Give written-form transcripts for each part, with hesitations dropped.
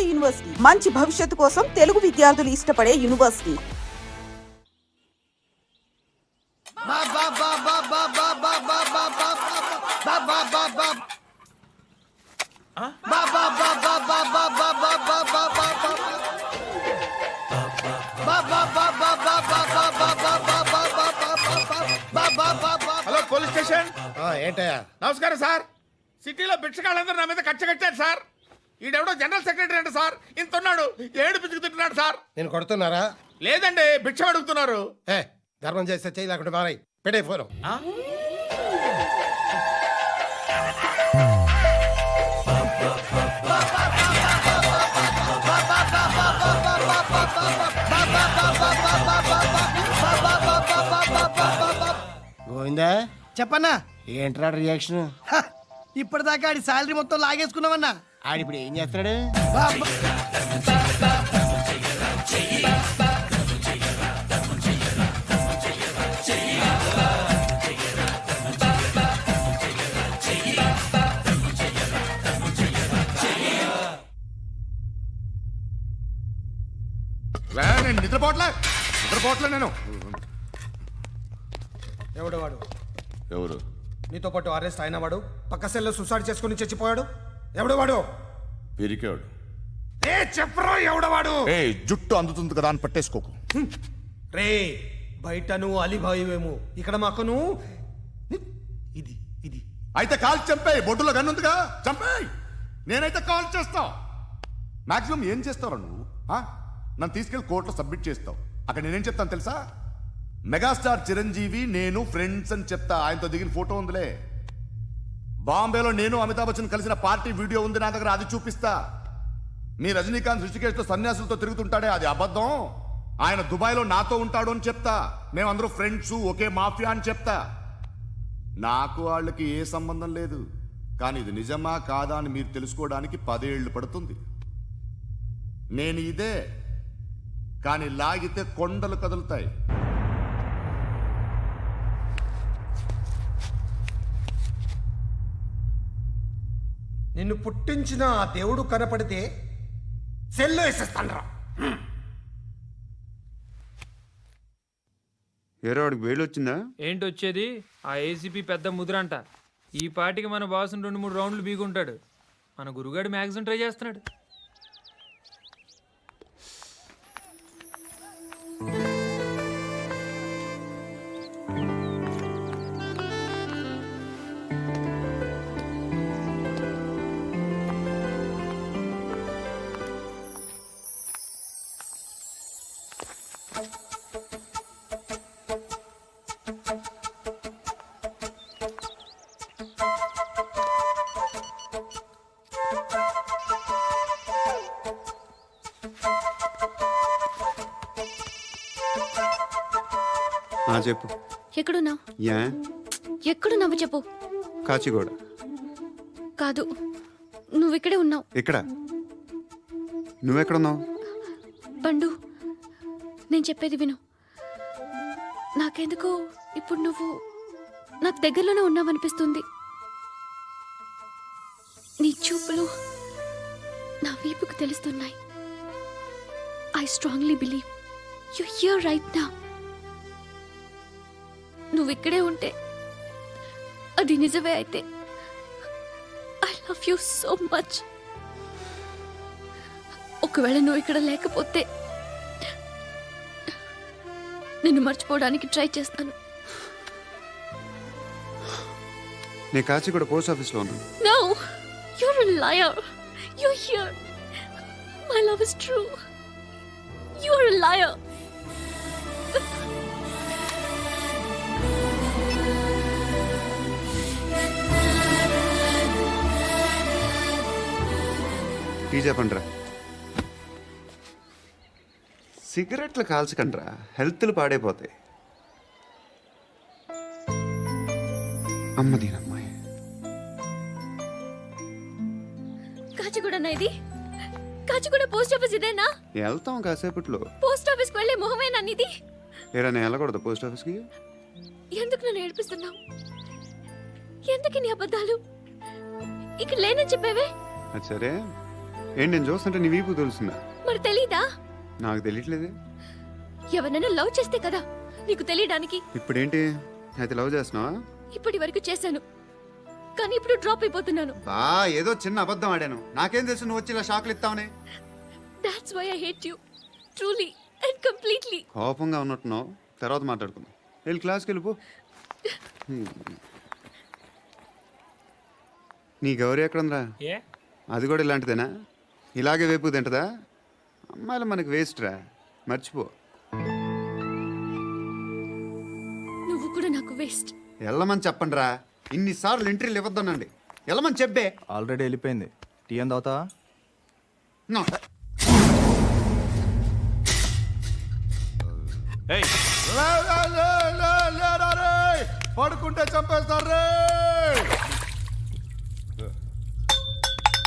నాడు యూనివర్సిటీ మంచి భవిష్యత్తు కోసం తెలుగు విద్యార్థులు ఇష్టపడే యూనివర్సిటీ. Hello police station. ఏంటయ్యా? నమస్కారం సార్. సిటీలో భిక్షగాళ్ళందరూ నా మీద కక్ష కట్టారు సార్. ఈడెవడో జనరల్ సెక్రటరీ అంట సార్. ఇంత ఉన్నాడు, ఏడు పిచ్చుకు తింటున్నాడు సార్. నేను కొడుతున్నారా? లేదండి, భిక్ష అడుగుతున్నారు. ధర్మం చేస్తే చేయి, లేకుండా మారాయి. పెట్టే ఫోను. గోవిందా, చెప్పన్నా. ఏంట్రా రియాక్షన్? ఇప్పటిదాకా ఆడి శాలరీ మొత్తం లాగేసుకున్నావన్నా. ఆడిప్పుడు ఏం చేస్తున్నాడు? నేను నిద్రపోవట్లే నేను. ఎవడు వాడు? ఎవరు? నీతో పాటు అరెస్ట్ అయిన వాడు, పక్క సెల్లో సూసైడ్ చేసుకుని చచ్చిపోయాడు. ఎవడు వాడు? పిరికాడు. చెప్పరా ఎవడవాడు? జుట్టు అందుతుంది కదా అని పట్టేసుకోకు. రే, బయట నువ్వు అలీబాయివేమో, ఇక్కడ మాకు నువ్వు ఇది ఇది. అయితే కాల్ చంపేయి. బొడ్డులో గన్నుందిగా, చంపేయి. నేనైతే కాల్ చేస్తా. మాక్సిమం ఏం చేస్తావు నువ్వు? నన్ను తీసుకెళ్లి కోర్టులో సబ్మిట్ చేస్తావు. అక్కడ నేనేం చెప్తాను తెలుసా? మెగాస్టార్ చిరంజీవి నేను ఫ్రెండ్స్ అని చెప్తా. ఆయనతో దిగిన ఫోటో ఉందిలే. బాంబేలో నేను అమితాబ్ బచ్చన్ కలిసిన పార్టీ వీడియో ఉంది నా దగ్గర, అది చూపిస్తా. మీ రజనీకాంత్ ఋషికేశ్తో సన్యాసులతో తిరుగుతుంటాడే, అది అబద్ధం. ఆయన దుబాయ్లో నాతో ఉంటాడు అని చెప్తా. మేమందరూ ఫ్రెండ్స్, ఒకే మాఫియా అని చెప్తా. నాకు వాళ్ళకి ఏ సంబంధం లేదు. కానీ ఇది నిజమా కాదా అని మీరు తెలుసుకోవడానికి 10 ఏళ్ళు పడుతుంది. నేను ఇదే, కానీ లాగితే కొండలు కదులుతాయి. నిన్ను పుట్టించిన ఆ దేవుడు కనపడితే సెల్లో వేసేస్తానరా. ఏరోడికి వేలు వచ్చిందా? ఏంటి వచ్చేది? ఆ ఏసీపీ పెద్ద ముద్రంట. ఈ పాటికి మన బాసుని 2-3 రౌండ్లు బీగుంటాడు. మన గురుగాడు మ్యాగజైన్ ట్రై చేస్తున్నాడు. చెప్పు. ఎక్కడున్నావు? యా ఎక్కడున్నావు చెప్పు. కాచిగూడ. కాదు, నువ్వు ఇక్కడే ఉన్నావు. ఇక్కడ నువ్వెక్కడున్నావు? పండు, నేను చెప్పేది విను. నాకెందుకో ఇప్పుడు నువ్వు నాకు దగ్గరలోనే ఉన్నావనిపిస్తుంది. నీ చూపులు నా వీపుకు తెలుస్తున్నాయి. I strongly believe you here right now. నువ్వు ఇక్కడే ఉంటే అది నిజమే అయితే I love you so much. ఒకవేళ నువ్వు ఇక్కడ లేకపోతే నిన్ను మర్చిపోవడానికి ట్రై చేస్తాను. నేను కాచిగూడ పోస్ట్ ఆఫీస్లో ఉన్నాను. No, you're a liar. You're here. My love is true. You're a liar. Tea చెప్పండిరా. సిగరెట్లు కాల్చకండ్రా, హెల్త్లు పాడైపోతాయి. అమ్మదీనమ్మాయి. కాచిగూడనా ఇది? కాచిగూడ పోస్ట్ ఆఫీస్ ఇదేనా? వెళ్తాం కాసేపట్లో. పోస్ట్ ఆఫీస్కి వెళ్ళే మొహమేనా నీది? ఏరా నేను వెళ్ళకూడదు పోస్ట్ ఆఫీస్కి? ఎందుకు నన్ను ఏడిపిస్తున్నావు? ఎందుకు నీ అబద్ధాలు? ఇక్కడ లేనని చెప్పేవే. అది సరే, ఏంటి నేను చూస్తుంటే నీ వీపు తెలుస్తుందా? మరి తెలీదా? నాకు తెలియట్లేదే. ఎవరైనా లవ్ చేస్తే కదా నీకు తెలియడానికి. ఇప్పుడేంటి అయితే లవ్ చేస్తున్నావా? ఇప్పటి వరకు చేశాను, కానీ ఇప్పుడు డ్రాప్ అయిపోతున్నాను. ఏదో చిన్న అబద్ధం ఆడాను. నాకేం తెలుసు నువ్వు వచ్చి ఇలా షాక్లు ఇస్తావని. That's why I hate you. Truly and completely. కోపంగా ఉన్నట్టున్నావు, తర్వాత మాట్లాడుకుందాం. వెళ్ళి క్లాస్కి వెళ్ళిపో. నీ గౌరీ ఎక్కడుందిరా? ఏ అది కూడా ఇలాంటిదేనా? ఇలాగే వేపు తింటదా? అమ్మాయిలు మనకి వేస్ట్ రా, మర్చిపో. నువ్వు కూడా నాకు వేస్ట్. వెళ్ళమని చెప్పండి రా. ఇన్నిసార్లు ఎంట్రీలు ఇవ్వద్దనండి. వెళ్ళమని చెప్పే. ఆల్రెడీ వెళ్ళిపోయింది. టీ అని తాగుతావా? నో. లే, లే, లే, లే, లేరా రే. పడుకుంటే చంపేస్తారు రే.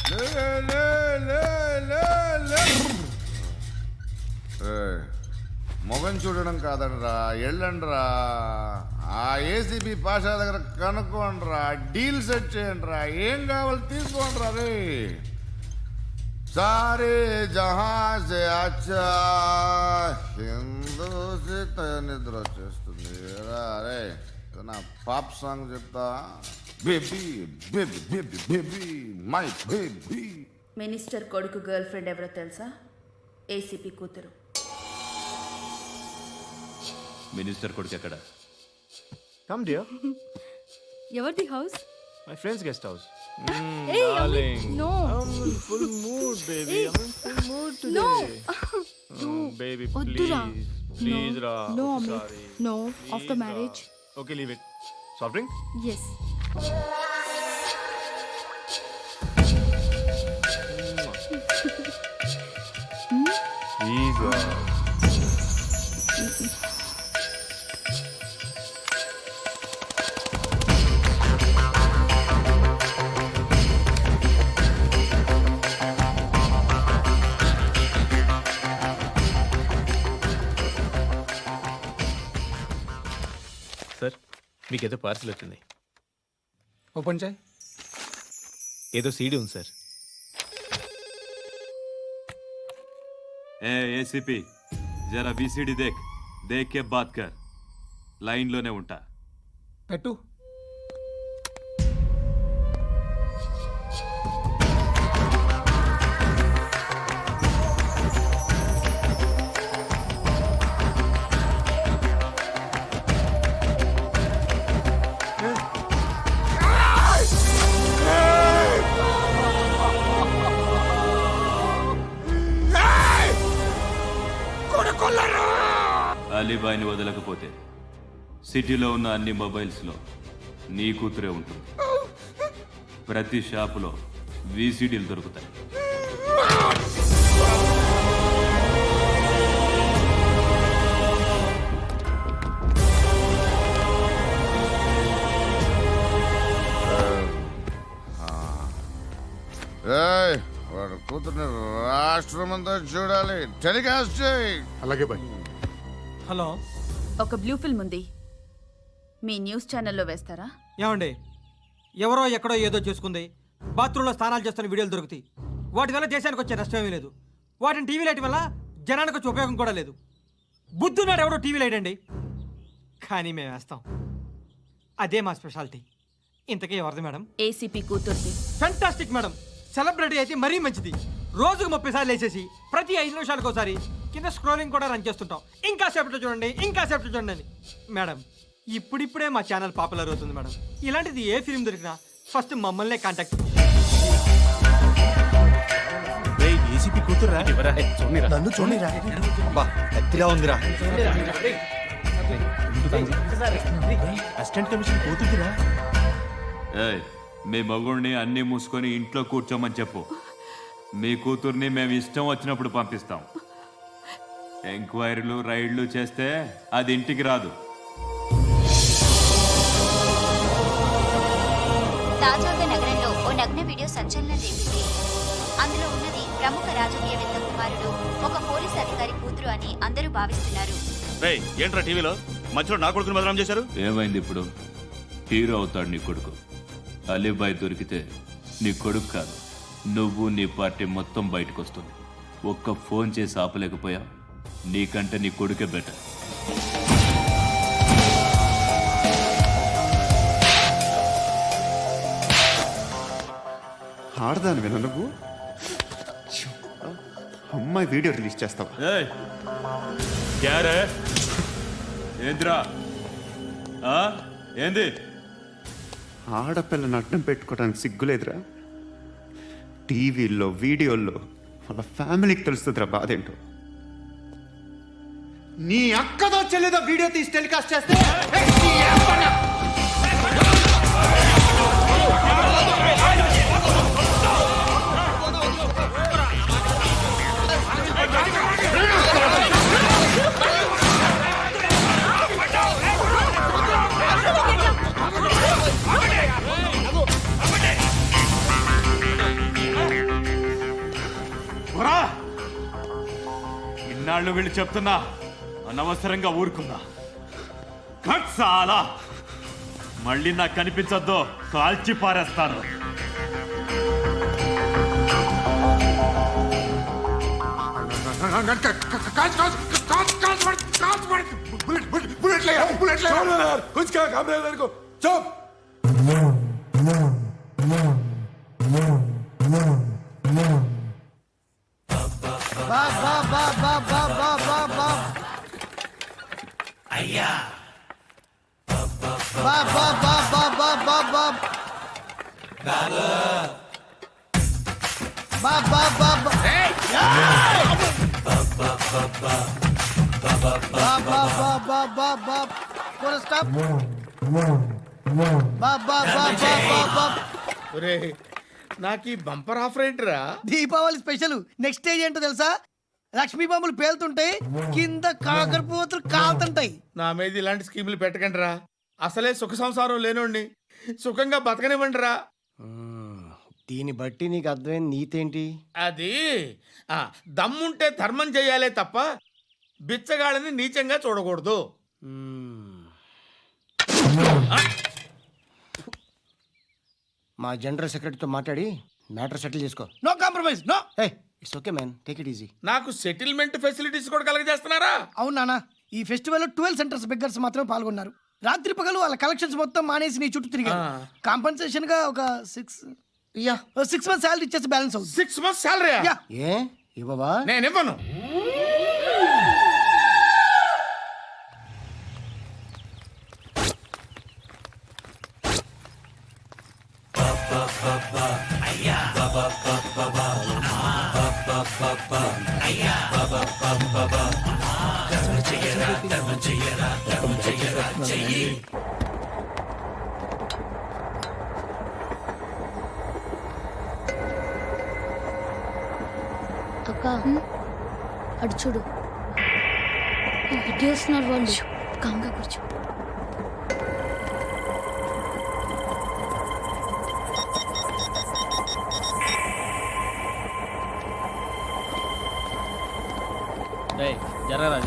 లే, లే, లే, లే, లే. ఏయ్, మొగం చూడడం కాదండ్రా, వెళ్ళండ్రా. ఆ ఏసీబీ పాషా దగ్గర కనుక్కోండిరా, డీల్ సెట్ చేయండిరా, ఏం కావాలి తీసుకోండిరా రే. सारे जहां से अच्छा హిందూ నిద్ర వచ్చేస్తుంది. అరే నా పాప్ సాంగ్ చెప్తా. Baby baby baby baby my baby. Minister కొడుకు గర్ల్ ఫ్రెండ్ ఎవరో తెలుసా? ఏసీపీ కూతురు. మినిస్టర్ కొడుకు ఎక్కడ? Come dear. ఎవరిది house? My friends guest house. No. Full mood baby. Full mood No. Baby వద్దురా. ప్లీజ్ రా. No, Amit. No. After marriage. Okay leave it. Soft drink? Yes. Ego. Sir మీకేదో parcel వచ్చింది. Open చేయి. ఏదో CD ఉంది sir. ACP జరా BCD దేక్, దేక్ కే bath కర్. లైన్లోనే ఉంటా. పెట్టు. అలీబాయిని వదలకపోతే సిటీలో ఉన్న అన్ని మొబైల్స్లో నీ కూతురే ఉంటుంది. ప్రతి షాపులో వీసీడీలు దొరుకుతాయి. వాడు కూతుర్ని రాష్ట్రమంతా చూడాలి. టెలికాస్ట్ చేయి. అలాగే బాయ్. హలో, ఒక బ్లూ ఫిల్మ్ ఉంది, మీ న్యూస్ ఛానల్లో వేస్తారా? ఏమండి, ఎవరో ఎక్కడో ఏదో చేసుకుంది, బాత్రూంలో స్నానాలు చేస్తున్న వీడియోలు దొరుకుతాయి. వాటి వల్ల దేశానికి వచ్చే నష్టమేమీ లేదు. వాటిని టీవీ లైట్ వల్ల జనానికి వచ్చే ఉపయోగం కూడా లేదు. బుద్ధున్నాడు ఎవడో టీవీ లైట్ అండి, కానీ మేము వేస్తాం. అదే మా స్పెషాలిటీ. ఇంతకీ ఎవరిది మేడం? ఏసీపీ కూతుర్ది. Fantastic madam. సెలబ్రిటీ అయితే మరీ మంచిది. రోజుకు 30 సార్లు వేసేసి ప్రతి 5 నిమిషాలకు ఒకసారి కింద స్క్రోలింగ్ కూడా రన్ చేస్తుంటాం. ఇంకా సేపట్లో చూడండి, ఇంకా సేపట్లో చూడండి అని. మేడం, ఇప్పుడిప్పుడే మా ఛానల్ పాపులర్ అవుతుంది మేడం. ఇలాంటిది ఏ ఫిల్మ్ దొరికినా ఫస్ట్ మమ్మల్నే కాంటాక్ట్. ఏసీపీ కూతురా? నన్ను చూడరా. బా ఎత్తిగా ఉందిరా. అసిస్టెంట్ కమిషన్ కూతురురా. ఏయ్, మీ మగుడిని అన్నీ మూసుకొని ఇంట్లో కూర్చోమని చెప్పు. మీ కూతుర్ని మేము ఇష్టం వచ్చినప్పుడు పంపిస్తాం. ఎంక్వైరీలు రైడ్లు చేస్తే అది ఇంటికి రాదు. తాజాగా నగరంలో ఓ నగ్న వీడియో సంచలనం రేపింది. అందులో ఉన్నది ప్రముఖ రాజకీయవేత్త కుమారుడు, ఒక పోలీస్ అధికారి కూతురు అని అందరూ భావిస్తున్నారు. ఏంట్రా టీవీలో మధ్యలో నా కొడుకుని బదనాం చేశారు? ఏమైంది ఇప్పుడు? హీరో అవుతాడు నీ కొడుకు. అలీబాయ్ దొరికితే నీ కొడుకు కాదు, నువ్వు నీ పార్టీ మొత్తం బయటకు వస్తుంది. ఒక్క ఫోన్ చేసి ఆపలేకపోయా, నీకంటే నీ కొడుకే బెటర్. ఆడదాను విన నువ్వు అమ్మాయి వీడియో రిలీజ్ చేస్తావా? ఏంద్రా ఏంది? ఆడపిల్లని అడ్డం పెట్టుకోవడానికి సిగ్గులేదురా? టీవీల్లో వీడియోల్లో వాళ్ళ ఫ్యామిలీకి తెలుస్తుందిరా బాధ ఏంటో. నీ అక్కదో చెల్లిదో వీడియో తీసి టెలికాస్ట్ చేస్తే ఇన్నాళ్ళు వీళ్ళు చెప్తున్నా అనవసరంగా ఊరుకున్నా. చాలా మళ్ళీ నాకు కనిపించొద్దు, కాల్చి పారేస్తాను. నాకు ఈ బంపర్ ఆఫర్ ఏంటిరా? దీపావళి స్పెషల్. నెక్స్ట్ స్టేజ్ ఏంటో తెలుసా? లక్ష్మీ బాంబులు పేలుతుంటాయి, కింద కాకరపువ్వతులు కాలుతుంటాయి. నా మీద ఇలాంటి స్కీములు పెట్టకండి రా. అసలే సుఖ సంసారం లేనోడిని సుఖంగా బతకనివ్వండి రా. దీన్ని బట్టి నీకు అర్థమైన నీతేంటి? అది దమ్ముంటే ధర్మం చెయ్యాలే తప్ప బిచ్చగాళ్ళని నీచంగా చూడకూడదు. మా జనరల్ సెక్రటరీతో మాట్లాడి మ్యాటర్ సెటిల్ చేసుకో. No compromise, no. It's okay man, take it easy. నాకు సెటిల్మెంట్ ఫెసిలిటీస్ కూడా కలగజేస్తున్నారా? అవును నాన్న, ఈ ఫెస్టివల్ 12 సెంటర్స్ బెగ్గర్స్ మాత్రమే పాల్గొన్నారు. రాత్రి పగలు వాళ్ళ కలెక్షన్స్ మొత్తం మానేసి నీ చుట్టూ తిరిగారు. కాంపన్సేషన్ గా ఒక 6 మంత్స్ సాలరీ ఇచ్చేసి బ్యాలెన్స్ అవుతుంది. 6 మంత్స్ సాలరీ ఏ ఇవ్వవా? నేను ఇవ్వను. అక్క అటు చూడు, ఇటు వస్తున్నారు వాళ్ళు. కాంగా కూర్చో.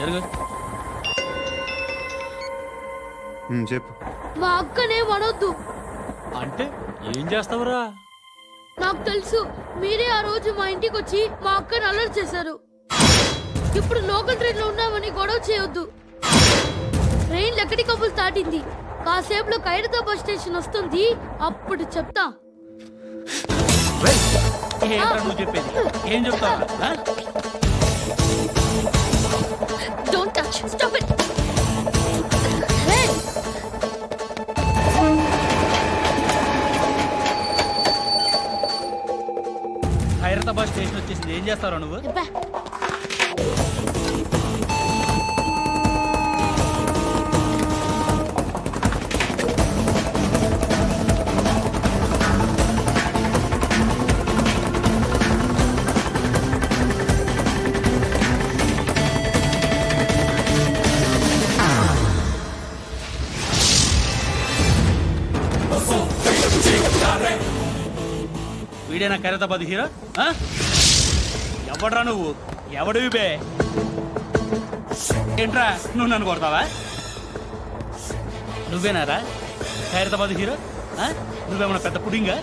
జరుగు. చెప్పు. మా అక్కనే వనొద్దు. అంటే ఏం చేస్తావురా? నాకు తెలుసు, మీరే ఆ రోజు మా ఇంటికి వచ్చి మా అక్కని అల్లరి చేశారు. ఇప్పుడు లోకల్ ట్రైన్ లో ఉన్నామని గొడవ చేయొద్దు. ట్రైన్ లక్కడి కప్పులు దాటింది. కాసేపులో ఖైరతాబాద్ బస్ స్టేషన్ వస్తుంది, అప్పుడు చెప్తా. నువ్వు చెప్పేది ఏం చెప్తావా? Don't touch. Stop it. Khairatabad station వచ్చేసింది, ఏం చేస్తావు నువ్వు? వీడేనా ఖైరతాబాద్ హీరో? ఎవడ్రా నువ్వు? ఎవడివి బే? ఏంట్రా నువ్వు నన్ను కొడతావా? నువ్వేనారా ఖైరతాబాద్ హీరో? నువ్వేమన్నా పెద్ద పుడింగా?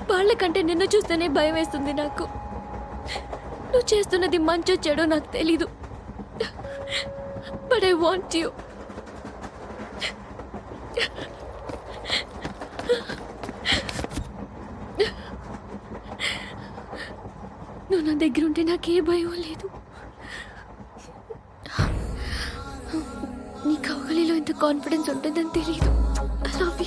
వాళ్ళకంటే నిన్ను చూస్తేనే భయం వేస్తుంది నాకు. నువ్వు చేస్తున్నది మంచో చెడో నాకు తెలీదు, బట్ ఐ వాంట్ యూ. నువ్వు నా దగ్గర ఉంటే నాకే భయం లేదు. నీ కౌగలిలో ఇంత కాన్ఫిడెన్స్ ఉంటుందని తెలీదు. I love you.